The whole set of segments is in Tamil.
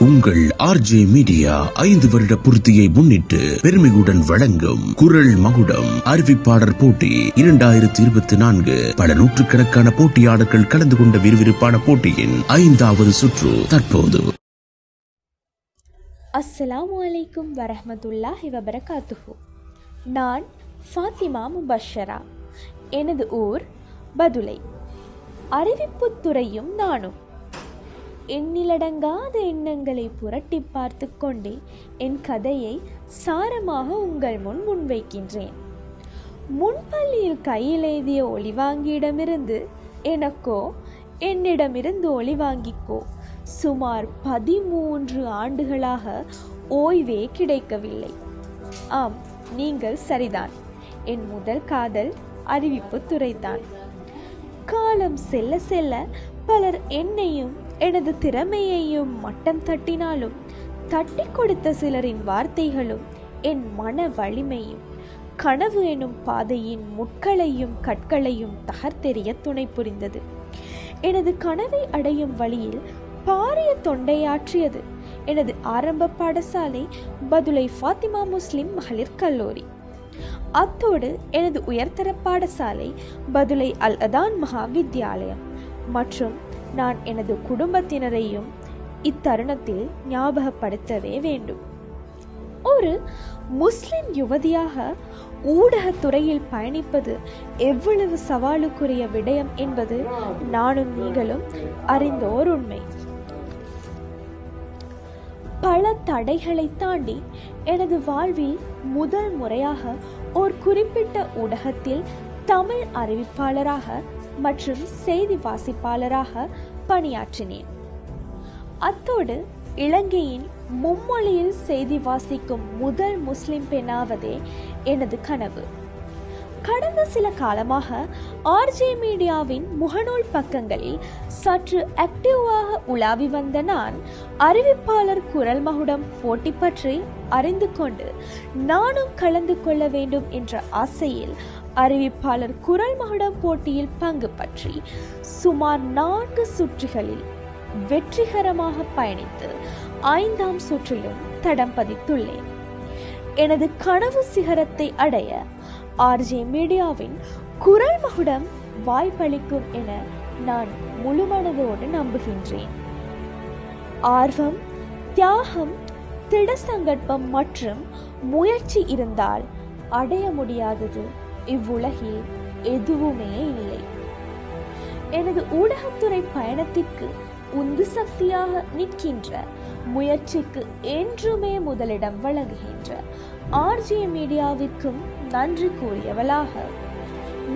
உங்கள் ஆர்ஜே மீடியா 5 வருட பூர்த்தியை முன்னிட்டு பெருமையுடன் வழங்கும் குரல் மகுடம் அறிவிப்பாளர் போட்டி 2024. பல நூற்றுக்கணக்கான போட்டியாளர்கள் கலந்து கொண்ட விறுவிறுப்பான போட்டியின் 5வது சுற்று தற்போது. அஸ்ஸலாமு அலைக்கும் வரஹ்மத்துல்லாஹி வபரகாத்துஹு. நான் ஃபாத்திமா முபஷரா. எனது ஊர் பதுளை. அறிவிப்பு துறையும் நானும். எண்ணிலடங்காத எண்ணங்களை புரட்டி பார்த்து கொண்டே என் கதையை சாரமாக உங்கள் முன் முன்வைக்கின்றேன். முன்பள்ளியில் கையில் எழுதிய ஒளிவாங்கியிடமிருந்து எனக்கோ, என்னிடமிருந்து ஒளிவாங்கிக்கோ சுமார் 13 ஆண்டுகளாக ஓய்வே கிடைக்கவில்லை. ஆம், நீங்கள் சரிதான். என் முதல் காதல் அறிவிப்பு துறைதான். காலம் செல்ல செல்ல பலர் என்னையும் எனது திறமையையும் மட்டம் தட்டினாலும், தட்டி கொடுத்த சிலரின் வார்த்தைகளும் என் மன வலிமையும் கனவு எனும் பாதையின் முட்களையும் கற்களையும் தகர்த்தெறிய துணை புரிந்தது. எனது கனவை அடையும் வழியில் பாரிய தொண்டையாற்றியது எனது ஆரம்ப பாடசாலை பதுளை ஃபாத்திமா முஸ்லிம் மகளிர் கல்லூரி. அத்தோடு எனது உயர்தர பாடசாலை பதுளை அல் அதான் மகா வித்யாலயம். மற்றும் நான் எனது குடும்பத்தினரையும் இத்தருணத்தில் ஞாபகப்படுத்தவே வேண்டும். ஒரு முஸ்லிம் யுவதியாக ஊடகத்துறையில் பயணிப்பது எவ்வளவு சவாலுக்குரிய விடயம் என்பது நானும் நீங்களும் அறிந்தோர் உண்மை. பல தடைகளை தாண்டி எனது வாழ்வில் முதல் முறையாக ஒரு குறிப்பிட்ட ஊடகத்தில் தமிழ் அறிவிப்பாளராக மற்றும் செய்தி வாசிப்பாளராக பணியாற்றினேன். அத்தோடு இலங்கையின் மும்மொழியில் செய்தி வாசிக்கும் முதல் முஸ்லிம் பெண்ணாவதே எனது கனவு. கடந்த சில காலமாக ஆர்ஜே மீடியாவின் முகநூல் பக்கங்களில் சற்று ஆக்டிவாக உலாவி வந்த நான் அறிவிப்பாளர் குரல் மகுடம் போட்டி பற்றி அறிந்து கொண்டு நானும் கலந்து கொள்ள வேண்டும் என்ற ஆசையில் அறிவிப்பாளர் குரல் மகுடம் போட்டியில் பங்கு பற்றி சுமார் 4 சுற்றுகளில் வெற்றிகரமாக பயணித்து 5ஆம் சுற்றிலும் தடம் பதித்துள்ளேன். எனது கனவு சிகரத்தை அடைய ஆர்ஜே மீடியாவின் குரல் மகுடம் வாய்ப்பளிக்கும் என நான் முழுமனதோடு நம்புகின்றேன். ஆர்வம், தியாகம், திட சங்கல்பம் மற்றும் முயற்சி இருந்தால் அடைய முடியாதது இவ்வுலகில் எதுவுமே இல்லை. எனது ஊடகத்துறை பயணத்திற்கு உந்து சக்தியாக நிற்கின்ற, முயற்சிக்கு என்றுமே முதலிடம் வழங்குகின்ற ஆர்ஜே மீடியாவிற்கும் நன்றி கூறியவளாக,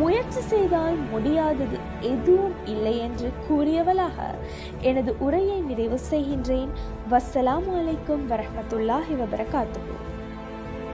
முயற்சி செய்தால் முடியாதது எதுவும் இல்லை என்று கூறியவளாக எனது உரையை நிறைவு செய்கின்றேன். வஸ்ஸலாமு அலைக்கும் வரஹ்மத்துல்லாஹி வபரகாத்துஹு.